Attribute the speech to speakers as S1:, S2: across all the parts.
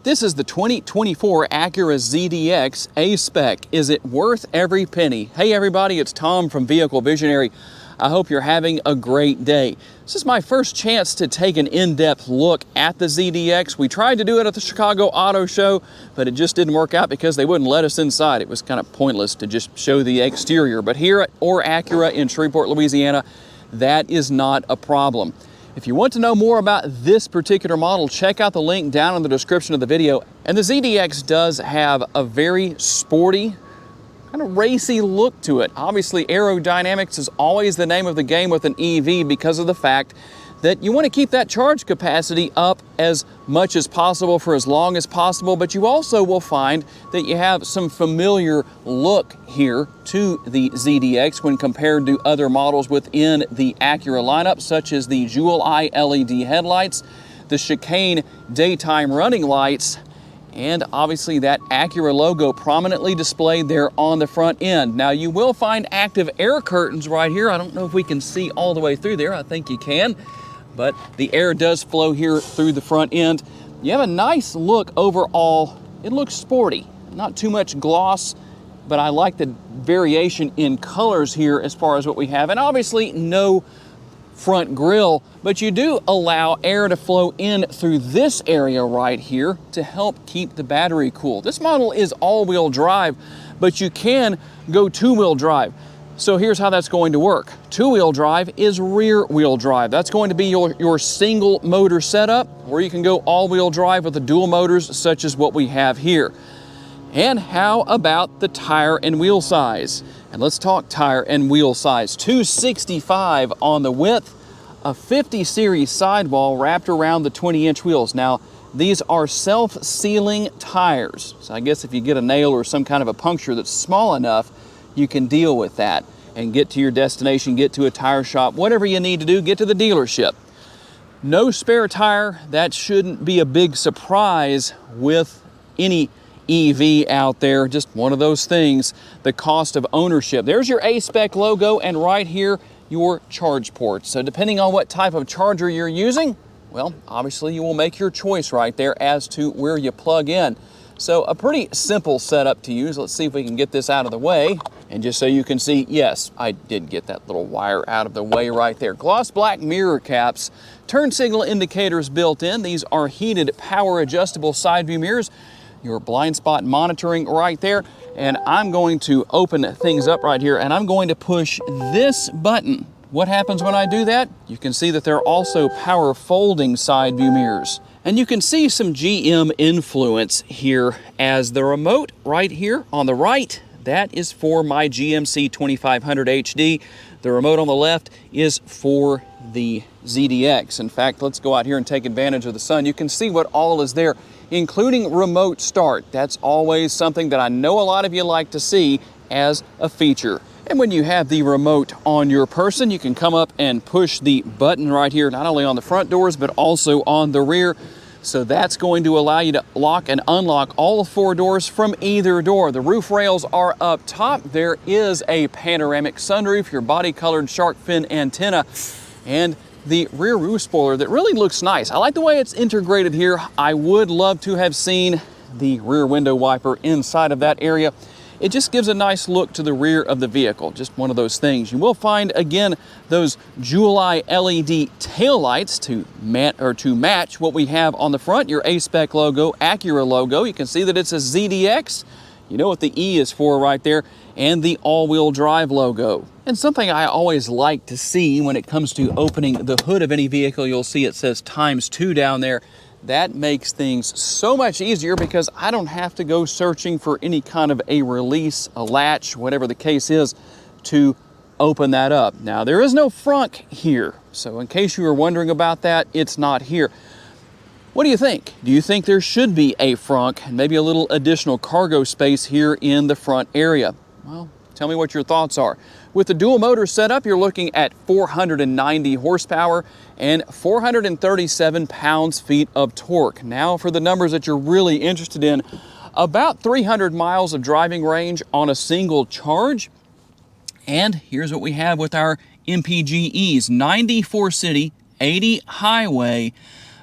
S1: This is the 2024 Acura ZDX A-Spec. Is it worth every penny? Hey everybody, it's Tom from Vehicle Visionary. I hope you're having a great day. This is my first chance to take an in-depth look at the ZDX. We tried to do it at the Chicago Auto Show, but it just didn't work out because they wouldn't let us inside. It was kind of pointless to just show the exterior. But here at Acura in Shreveport, Louisiana, that is not a problem. If you want to know more about this particular model, check out the link down in the description of the video. And the ZDX does have a very sporty, kind of racy look to it. Obviously, aerodynamics is always the name of the game with an EV because of the fact that you want to keep that charge capacity up as much as possible for as long as possible, but you also will find that you have some familiar look here to the ZDX when compared to other models within the Acura lineup, such as the Jewel Eye LED headlights, the chicane daytime running lights, and obviously that Acura logo prominently displayed there on the front end. Now you will find active air curtains right here. I don't know if we can see all the way through there. I think you can, but the air does flow here through the front end. You have a nice look overall. It looks sporty, not too much gloss, but I like the variation in colors here as far as what we have. And obviously no front grille, but you do allow air to flow in through this area right here to help keep the battery cool. This model is all-wheel drive, but you can go two-wheel drive. So here's how that's going to work. Two-wheel drive is rear-wheel drive. That's going to be your single motor setup, or you can go all-wheel drive with the dual motors such as what we have here. And how about the tire and wheel size? And let's talk tire and wheel size. 265 on the width, a 50 series sidewall wrapped around the 20-inch wheels. Now, these are self-sealing tires. So I guess if you get a nail or some kind of a puncture that's small enough, you can deal with that and get to your destination, get to a tire shop, whatever you need to do, get to the dealership. No spare tire. That shouldn't be a big surprise with any EV out there, just one of those things. The cost of ownership. There's your A-Spec logo, and right here your charge ports. So depending on what type of charger you're using, well, obviously you will make your choice right there as to where you plug in. So a pretty simple setup to use. Let's see if we can get this out of the way. And just so you can see, yes, I did get that little wire out of the way right there. Gloss black mirror caps, turn signal indicators built in. These are heated power adjustable side view mirrors. Your blind spot monitoring right there. And I'm going to open things up right here, and I'm going to push this button. What happens when I do that? You can see that they're also power folding side view mirrors. And you can see some GM influence here as the remote right here on the right, that is for my GMC 2500 HD. The remote on the left is for the ZDX. In fact, let's go out here and take advantage of the sun. You can see what all is there, including remote start. That's always something that I know a lot of you like to see as a feature. And when you have the remote on your person, you can come up and push the button right here, not only on the front doors, but also on the rear. So that's going to allow you to lock and unlock all 4 doors from either door. The roof rails are up top. There is a panoramic sunroof, your body-colored shark fin antenna, and the rear roof spoiler that really looks nice. I like the way it's integrated here. I would love to have seen the rear window wiper inside of that area. It just gives a nice look to the rear of the vehicle. Just one of those things. You will find, again, those Jewel Eye LED taillights to match what we have on the front. Your A-Spec logo, Acura logo. You can see that it's a ZDX. You know what the E is for right there. And the all-wheel drive logo. And something I always like to see when it comes to opening the hood of any vehicle, you'll see it says ×2 down there. That makes things so much easier because I don't have to go searching for any kind of a release, a latch, whatever the case is, to open that up. Now, there is no frunk here, so in case you were wondering about that, it's not here. What do you think? Do you think there should be a frunk and maybe a little additional cargo space here in the front area? Well, tell me what your thoughts are. With the dual motor setup, you're looking at 490 horsepower and 437 pounds-feet of torque. Now for the numbers that you're really interested in, about 300 miles of driving range on a single charge. And here's what we have with our MPGEs, 94 city, 80 highway,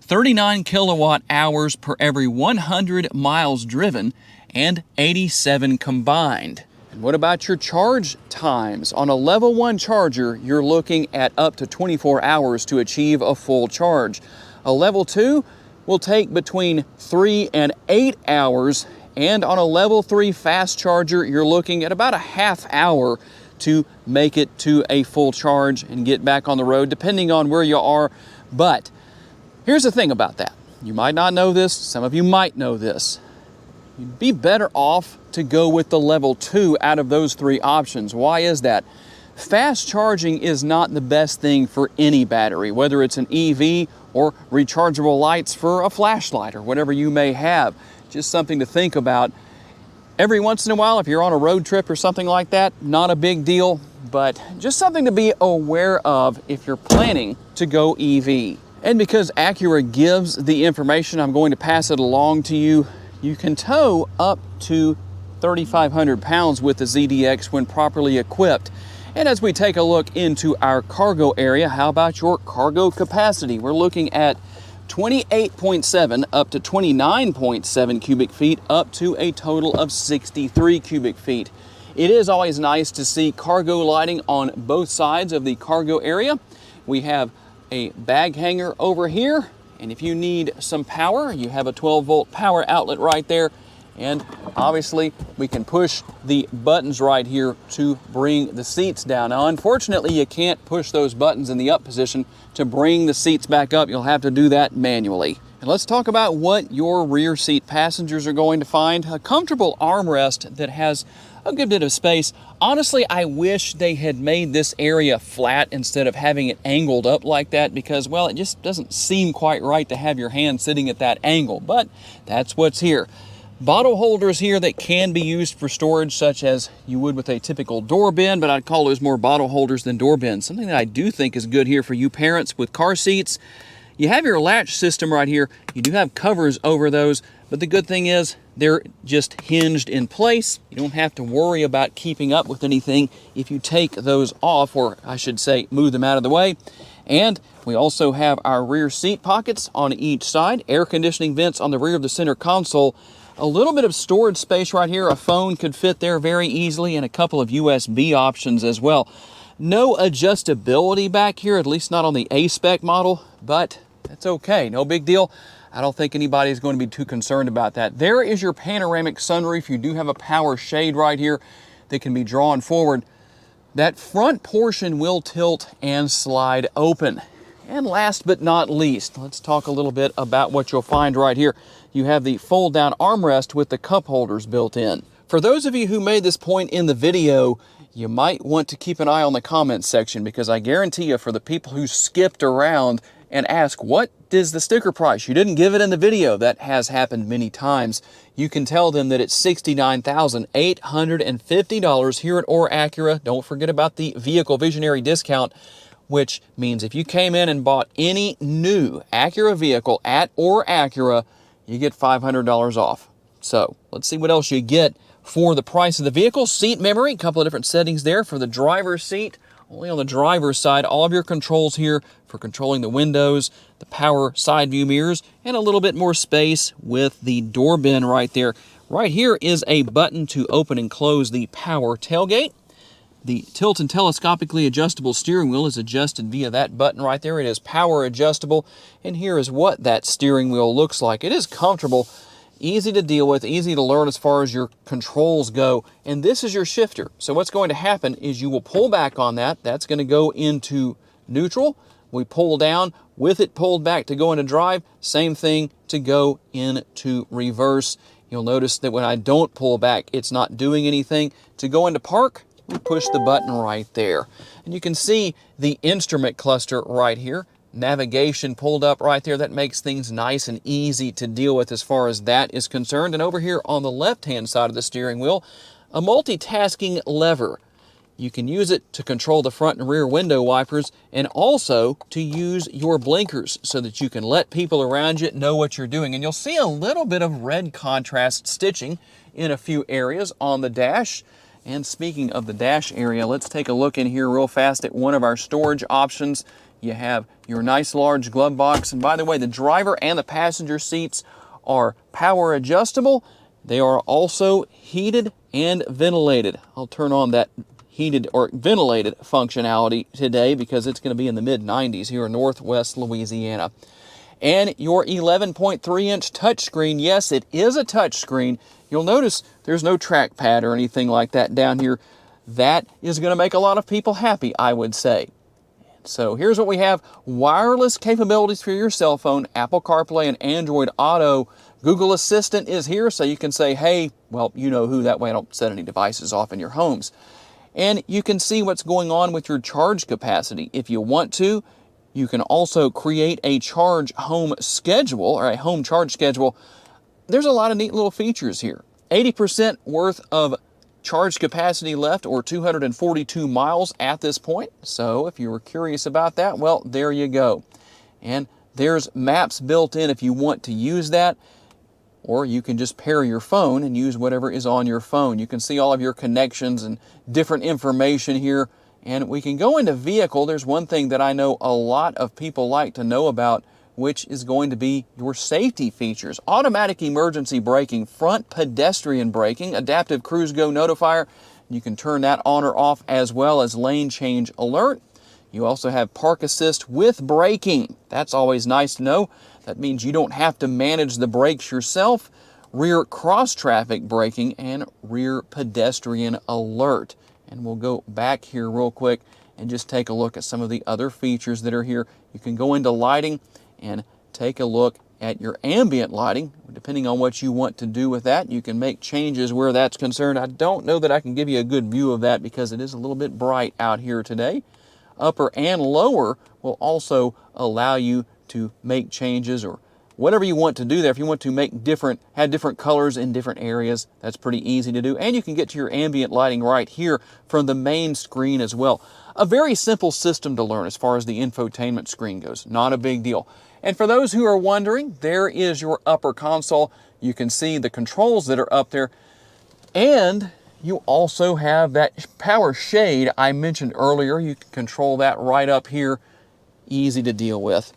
S1: 39 kilowatt hours per every 100 miles driven, and 87 combined. And what about your charge times? On a level 1 charger, you're looking at up to 24 hours to achieve a full charge. A level 2 will take between 3 and 8 hours, and on a level 3 fast charger, you're looking at about a half hour to make it to a full charge and get back on the road, depending on where you are. But here's the thing about that. You might not know this, some of you might know this. You'd be better off to go with the level 2 out of those 3 options. Why is that? Fast charging is not the best thing for any battery, whether it's an EV or rechargeable lights for a flashlight or whatever you may have. Just something to think about. Every once in a while, if you're on a road trip or something like that, not a big deal, but just something to be aware of if you're planning to go EV. And because Acura gives the information, I'm going to pass it along to you. You can tow up to 3,500 pounds with the ZDX when properly equipped. And as we take a look into our cargo area, how about your cargo capacity? We're looking at 28.7 up to 29.7 cubic feet, up to a total of 63 cubic feet. It is always nice to see cargo lighting on both sides of the cargo area. We have a bag hanger over here, and if you need some power, you have a 12-volt power outlet right there. And obviously, we can push the buttons right here to bring the seats down. Now, unfortunately, you can't push those buttons in the up position to bring the seats back up. You'll have to do that manually. And let's talk about what your rear seat passengers are going to find. A comfortable armrest that has a good bit of space. Honestly, I wish they had made this area flat instead of having it angled up like that because, well, it just doesn't seem quite right to have your hand sitting at that angle, but that's what's here. Bottle holders here that can be used for storage, such as you would with a typical door bin, but I'd call those more bottle holders than door bins. Something that I do think is good here for you parents with car seats. You have your latch system right here. You do have covers over those, but the good thing is they're just hinged in place. You don't have to worry about keeping up with anything if you take those off, or I should say move them out of the way. And we also have our rear seat pockets on each side, air conditioning vents on the rear of the center console. A little bit of storage space right here. A phone could fit there very easily, and a couple of USB options as well. No adjustability back here, at least not on the A-Spec model, but that's okay, no big deal. I don't think anybody's going to be too concerned about that. There is your panoramic sunroof. You do have a power shade right here that can be drawn forward. That front portion will tilt and slide open. And last but not least, let's talk a little bit about what you'll find right here. You have the fold-down armrest with the cup holders built in. For those of you who made this point in the video, you might want to keep an eye on the comments section, because I guarantee you, for the people who skipped around and ask, what is the sticker price? You didn't give it in the video. That has happened many times. You can tell them that it's $69,850 here at Or Acura. Don't forget about the Vehicle Visionary discount, which means if you came in and bought any new Acura vehicle at Or Acura, you get $500 off. So let's see what else you get for the price of the vehicle. Seat memory, a couple of different settings there for the driver's seat. Only on the driver's side, all of your controls here for controlling the windows, the power side view mirrors, and a little bit more space with the door bin right there. Right here is a button to open and close the power tailgate. The tilt and telescopically adjustable steering wheel is adjusted via that button right there. It is power adjustable, and here is what that steering wheel looks like. It is comfortable, easy to deal with, easy to learn as far as your controls go, and this is your shifter. So what's going to happen is you will pull back on that. That's going to go into neutral. We pull down with it pulled back to go into drive. Same thing to go into reverse. You'll notice that when I don't pull back, it's not doing anything. To go into park, we push the button right there. And you can see the instrument cluster right here. Navigation pulled up right there. That makes things nice and easy to deal with as far as that is concerned. And over here on the left-hand side of the steering wheel, a multitasking lever. You can use it to control the front and rear window wipers, and also to use your blinkers so that you can let people around you know what you're doing. And you'll see a little bit of red contrast stitching in a few areas on the dash. And speaking of the dash area, let's take a look in here real fast at one of our storage options. You have your nice large glove box. And by the way, the driver and the passenger seats are power adjustable. They are also heated and ventilated. I'll turn on that heated or ventilated functionality today because it's going to be in the mid-90s here in Northwest Louisiana. And your 11.3-inch touchscreen, yes, it is a touchscreen. You'll notice there's no trackpad or anything like that down here. That is going to make a lot of people happy, I would say. So here's what we have. Wireless capabilities for your cell phone, Apple CarPlay and Android Auto. Google Assistant is here, so you can say, hey, well, you know who, that way I don't set any devices off in your homes. And you can see what's going on with your charge capacity. If you want to, you can also create a charge home schedule or a home charge schedule. There's a lot of neat little features here. 80% worth of charge capacity left, or 242 miles at this point. So if you were curious about that, well, there you go. And there's maps built in if you want to use that, or you can just pair your phone and use whatever is on your phone. You can see all of your connections and different information here. And we can go into vehicle. There's one thing that I know a lot of people like to know about, which is going to be your safety features. Automatic emergency braking, front pedestrian braking, adaptive cruise go notifier. You can turn that on or off, as well as lane change alert. You also have park assist with braking. That's always nice to know. That means you don't have to manage the brakes yourself. Rear cross traffic braking and rear pedestrian alert. And we'll go back here real quick and just take a look at some of the other features that are here. You can go into lighting and take a look at your ambient lighting. Depending on what you want to do with that, you can make changes where that's concerned. I don't know that I can give you a good view of that because it is a little bit bright out here today. Upper and lower will also allow you to make changes or whatever you want to do there. If you want to make have different colors in different areas, that's pretty easy to do. And you can get to your ambient lighting right here from the main screen as well. A very simple system to learn as far as the infotainment screen goes. Not a big deal. And for those who are wondering, there is your upper console. You can see the controls that are up there. And you also have that power shade I mentioned earlier. You can control that right up here. Easy to deal with.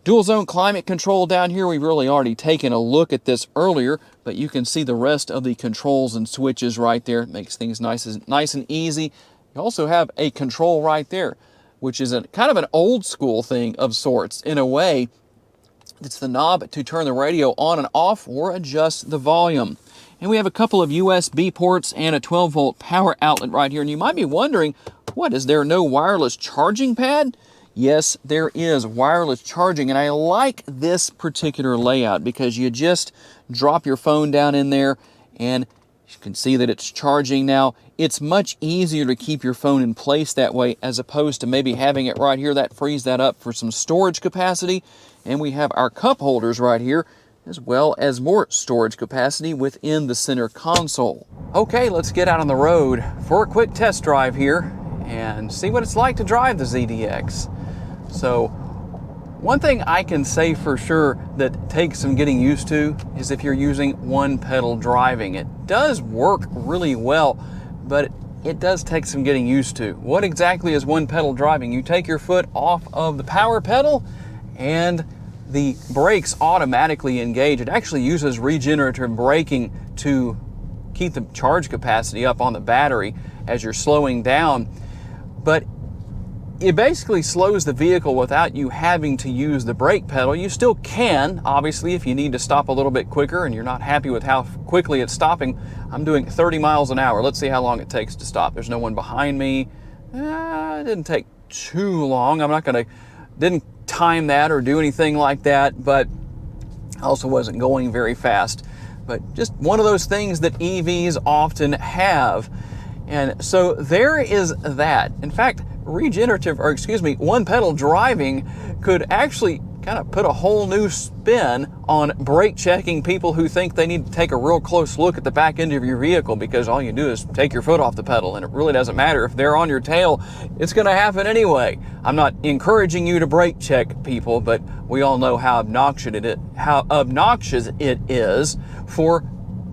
S1: Dual zone climate control down here. We've really already taken a look at this earlier, but you can see the rest of the controls and switches right there. It makes things nice and easy. You also have a control right there, which is kind of an old school thing of sorts in a way. It's the knob to turn the radio on and off or adjust the volume. And we have a couple of USB ports and a 12-volt power outlet right here. And you might be wondering, what, is there no wireless charging pad? Yes, there is wireless charging, and I like this particular layout because you just drop your phone down in there and you can see that it's charging now. It's much easier to keep your phone in place that way as opposed to maybe having it right here. That frees that up for some storage capacity. And we have our cup holders right here, as well as more storage capacity within the center console. Okay, let's get out on the road for a quick test drive here and see what it's like to drive the ZDX. So one thing I can say for sure that takes some getting used to is if you're using one pedal driving. It does work really well, but it does take some getting used to. What exactly is one pedal driving? You take your foot off of the power pedal and the brakes automatically engage. It actually uses regenerative braking to keep the charge capacity up on the battery as you're slowing down. But it basically slows the vehicle without you having to use the brake pedal. You still can, obviously, if you need to stop a little bit quicker and you're not happy with how quickly it's stopping. I'm doing 30 miles an hour. Let's see how long it takes to stop. There's no one behind me. It didn't take too long. Didn't time that or do anything like that, but I also wasn't going very fast. But just one of those things that EVs often have. And so there is that. In fact, one pedal driving could actually kind of put a whole new spin on brake checking people who think they need to take a real close look at the back end of your vehicle, because all you do is take your foot off the pedal and it really doesn't matter if they're on your tail. It's going to happen anyway. I'm not encouraging you to brake check people, but we all know how obnoxious it is for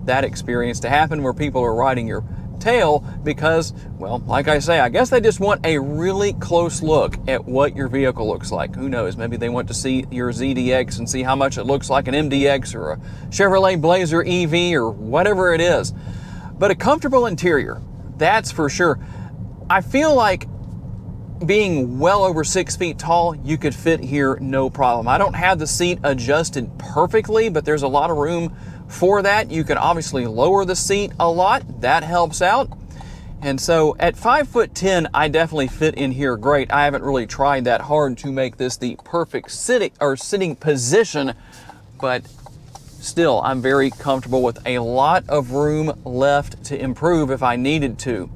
S1: that experience to happen where people are riding your tail because, well, like I say, I guess they just want a really close look at what your vehicle looks like. Who knows? Maybe they want to see your ZDX and see how much it looks like an MDX or a Chevrolet Blazer EV or whatever it is. But a comfortable interior, that's for sure. I feel like being well over 6 feet tall, you could fit here no problem. I don't have the seat adjusted perfectly, but there's a lot of room for that. You can obviously lower the seat a lot. That helps out. And so at 5'10", I definitely fit in here great. I haven't really tried that hard to make this the perfect sitting position, but still, I'm very comfortable with a lot of room left to improve if I needed to.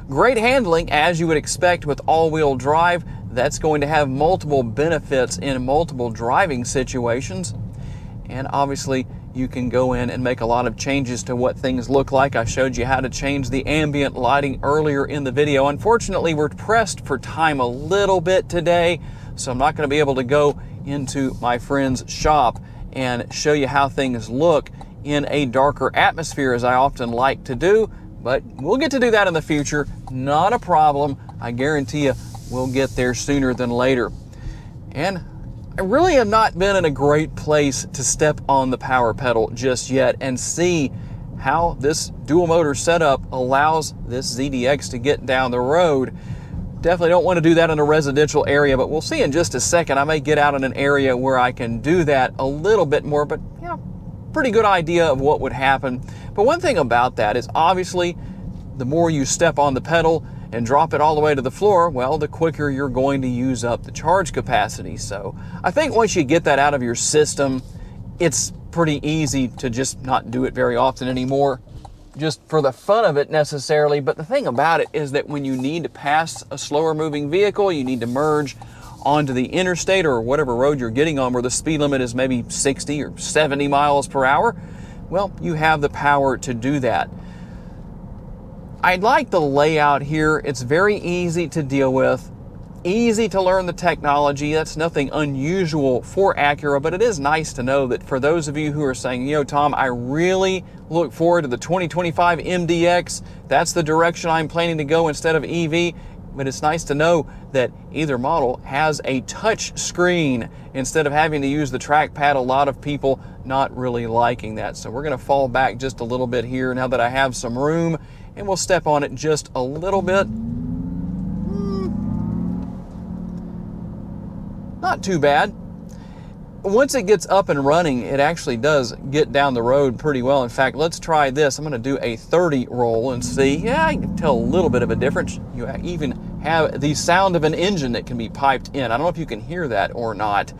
S1: Great handling, as you would expect with all-wheel drive. That's going to have multiple benefits in multiple driving situations. And obviously, you can go in and make a lot of changes to what things look like. I showed you how to change the ambient lighting earlier in the video. Unfortunately, we're pressed for time a little bit today, so I'm not going to be able to go into my friend's shop and show you how things look in a darker atmosphere as I often like to do, but we'll get to do that in the future. Not a problem. I guarantee you we'll get there sooner than later. And I really have not been in a great place to step on the power pedal just yet and see how this dual motor setup allows this ZDX to get down the road. Definitely don't want to do that in a residential area, but we'll see in just a second. I may get out in an area where I can do that a little bit more, but you know, pretty good idea of what would happen. But one thing about that is obviously the more you step on the pedal and drop it all the way to the floor, well, the quicker you're going to use up the charge capacity. So I think once you get that out of your system, it's pretty easy to just not do it very often anymore, just for the fun of it necessarily. But the thing about it is that when you need to pass a slower moving vehicle, you need to merge onto the interstate or whatever road you're getting on where the speed limit is maybe 60 or 70 miles per hour, well, you have the power to do that. I like the layout here. It's very easy to deal with, easy to learn the technology. That's nothing unusual for Acura, but it is nice to know that for those of you who are saying, you know, Tom, I really look forward to the 2025 MDX. That's the direction I'm planning to go instead of EV. But it's nice to know that either model has a touch screen instead of having to use the trackpad. A lot of people not really liking that. So we're going to fall back just a little bit here now that I have some room, and we'll step on it just a little bit. Not too bad. Once it gets up and running, it actually does get down the road pretty well. In fact, let's try this. I'm going to do a 30 roll and see. Yeah, I can tell a little bit of a difference. You even have the sound of an engine that can be piped in. I don't know if you can hear that or not,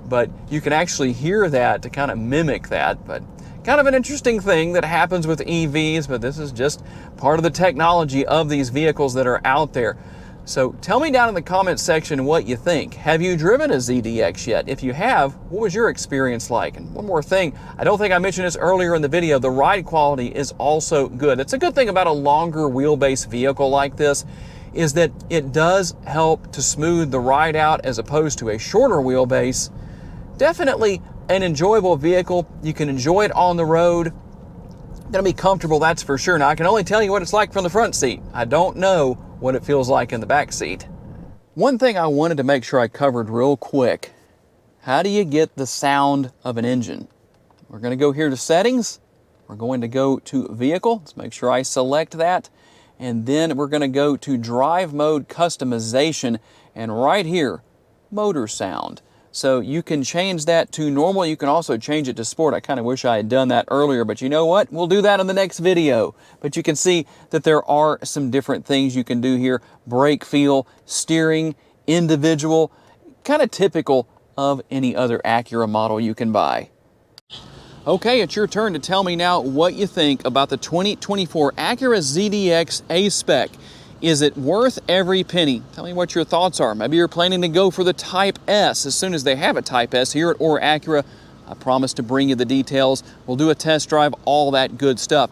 S1: but you can actually hear that to kind of mimic that. But kind of an interesting thing that happens with EVs, but this is just part of the technology of these vehicles that are out there. So tell me down in the comment section what you think. Have you driven a ZDX yet? If you have, what was your experience like? And one more thing, I don't think I mentioned this earlier in the video, the ride quality is also good. It's a good thing about a longer wheelbase vehicle like this is that it does help to smooth the ride out as opposed to a shorter wheelbase. Definitely an enjoyable vehicle. You can enjoy it on the road. Gonna be comfortable, that's for sure. Now I can only tell you what it's like from the front seat. I don't know what it feels like in the back seat. One thing I wanted to make sure I covered real quick. How do you get the sound of an engine? We're gonna go here to settings. We're going to go to vehicle. Let's make sure I select that. And then we're gonna go to drive mode customization. And right here, motor sound. So you can change that to normal. You can also change it to sport. I kind of wish I had done that earlier, but you know what? We'll do that in the next video. But you can see that there are some different things you can do here. Brake feel, steering, individual, kind of typical of any other Acura model you can buy. Okay, it's your turn to tell me now what you think about the 2024 Acura ZDX A-Spec. Is it worth every penny? Tell me what your thoughts are. Maybe you're planning to go for the Type S as soon as they have a Type S here at Acura. I promise to bring you the details. We'll do a test drive, all that good stuff.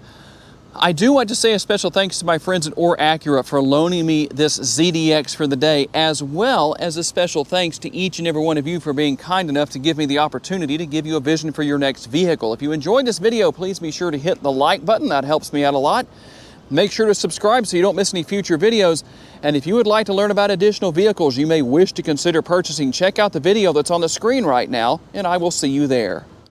S1: I do want to say a special thanks to my friends at Acura for loaning me this ZDX for the day, as well as a special thanks to each and every one of you for being kind enough to give me the opportunity to give you a vision for your next vehicle. If you enjoyed this video, please be sure to hit the like button. That helps me out a lot. Make sure to subscribe so you don't miss any future videos. And if you would like to learn about additional vehicles you may wish to consider purchasing, check out the video that's on the screen right now, and I will see you there.